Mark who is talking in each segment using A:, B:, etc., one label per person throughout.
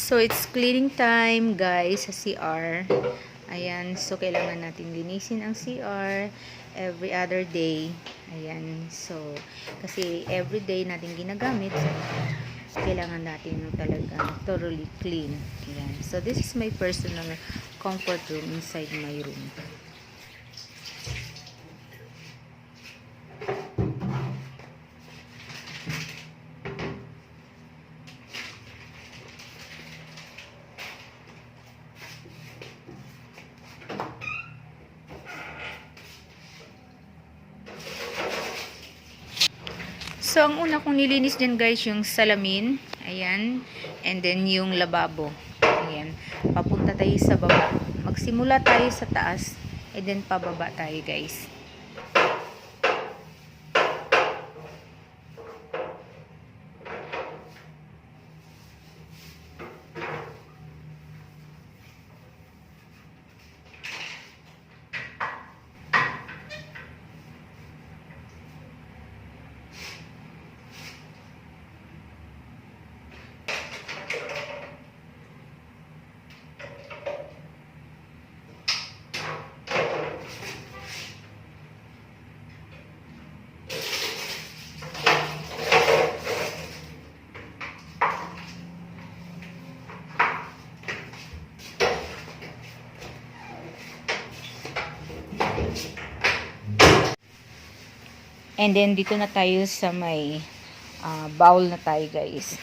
A: So, it's cleaning time, guys, sa CR. Ayan. So, kailangan natin linisin ang CR every other day. Ayan. So, kasi every day natin ginagamit. So, kailangan natin talaga thoroughly clean. Ayan. So, this is my personal comfort room inside my room. So, ang una kong nilinis dyan, guys, yung salamin. Ayan. And then, yung lababo. Ayan. Papunta tayo sa baba. Magsimula tayo sa taas. And then, pababa tayo, guys. And then, dito na tayo sa may bowl na tayo, guys.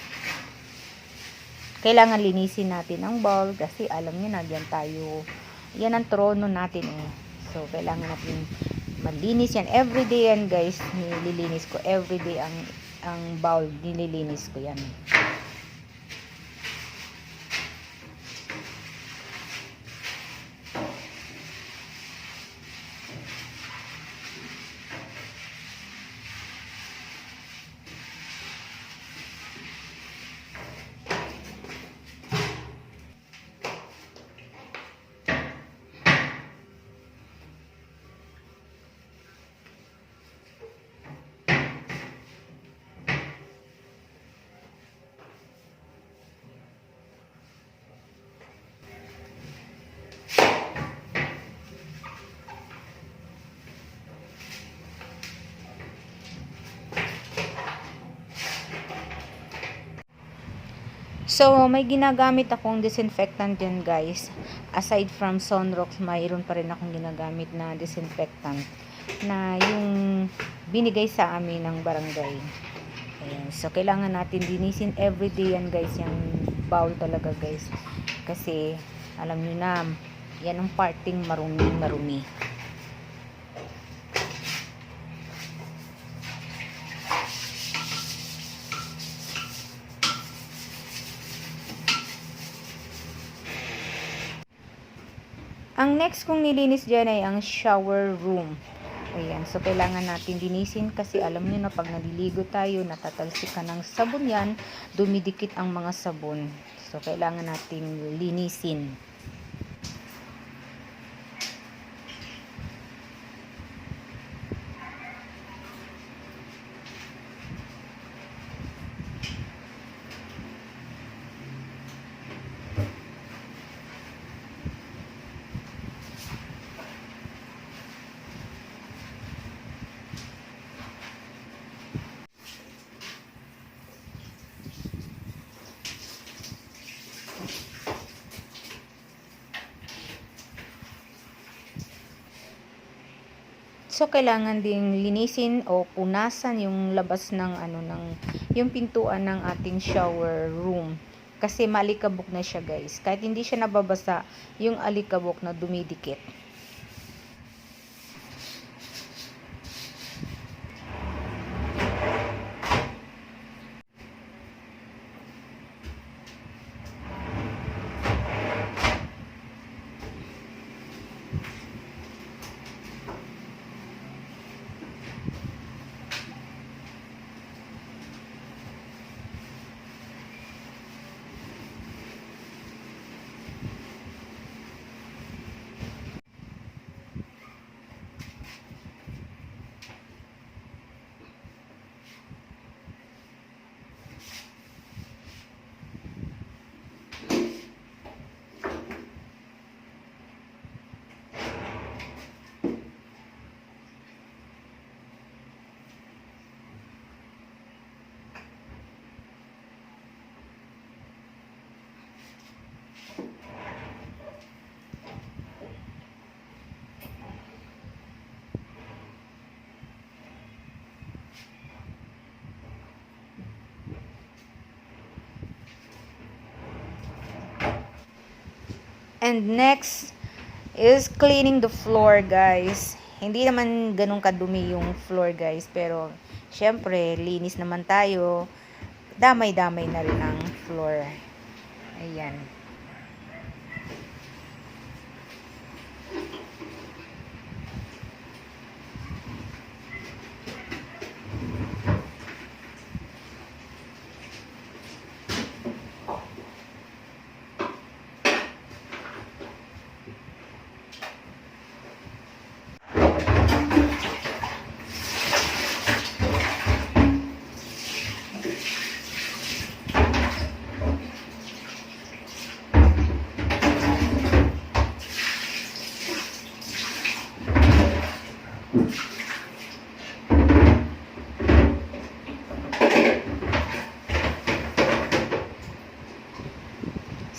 A: Kailangan linisin natin ang bowl kasi alam niyo na, dyan tayo. Yan ang trono natin eh. So, kailangan natin malinis yan. Everyday yan, guys. Nililinis ko. Everyday ang bowl, nililinis ko yan. So, may ginagamit akong disinfectant dyan, guys. Aside from Sunrox, mayroon pa rin akong ginagamit na disinfectant na yung binigay sa amin ng barangay. Ayan. So, kailangan natin linisin everyday yan, guys. Yung bowl talaga, guys. Kasi, alam nyo na, yan ang parting marumi-marumi. Ang next kong nilinis dyan ay ang shower room. Ayan. So, kailangan natin linisin kasi alam nyo na pag naliligo tayo, natatalsikan ng sabon yan, dumidikit ang mga sabon. So, kailangan natin linisin. So, kailangan ding linisin o punasan yung labas ng yung pintuan ng ating shower room. Kasi maalikabok na siya, guys. Kahit hindi siya nababasa, yung alikabok na dumidikit. And next is cleaning the floor, guys. Hindi naman ganun kadumi yung floor, guys. Pero, syempre, linis naman tayo. Damay-damay na rin ang floor. Ayan.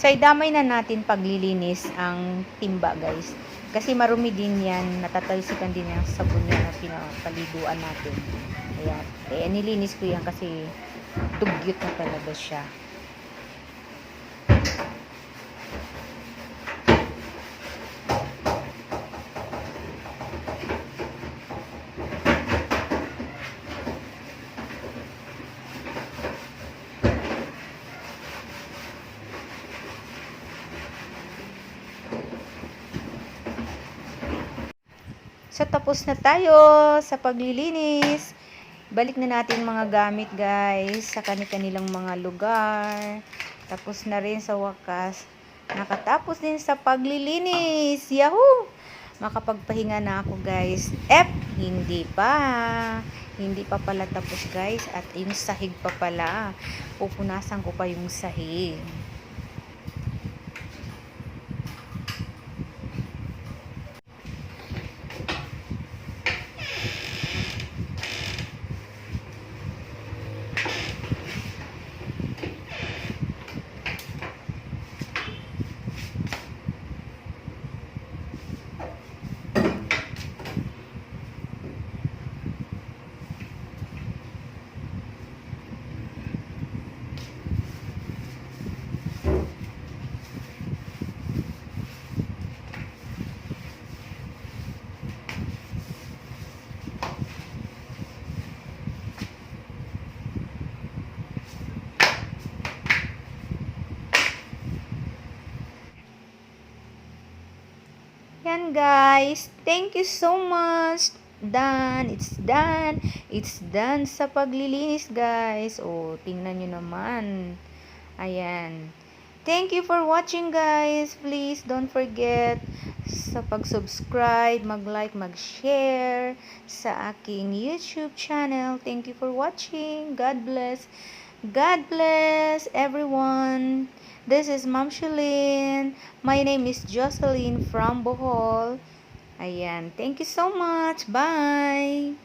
A: So, idamay na natin paglilinis ang timba, guys. Kasi marumi din yan, natatalsikan din yung sabon yan na pinapaliguan natin. Ayan. Nilinis ko yan kasi dugyot na talaga siya. So, tapos na tayo sa paglilinis. Balik na natin mga gamit, guys, sa kanilang mga lugar. Tapos na rin sa wakas. Nakatapos din sa paglilinis. Yahoo! Makapagpahinga na ako, guys. Hindi pa. Hindi pa pala tapos, guys. At yung sahig pa pala. Pupunasan ko pa yung sahig. Yan, guys. Thank you so much. Done. It's done. It's done sa paglilinis, guys. Oh, tingnan nyo naman. Ayan. Thank you for watching, guys. Please don't forget sa pag-subscribe, mag-like, mag-share sa aking YouTube channel. Thank you for watching. God bless. God bless everyone. This is Ma'am Shalene. My name is Jocelyn from Bohol. Ayan. Thank you so much. Bye.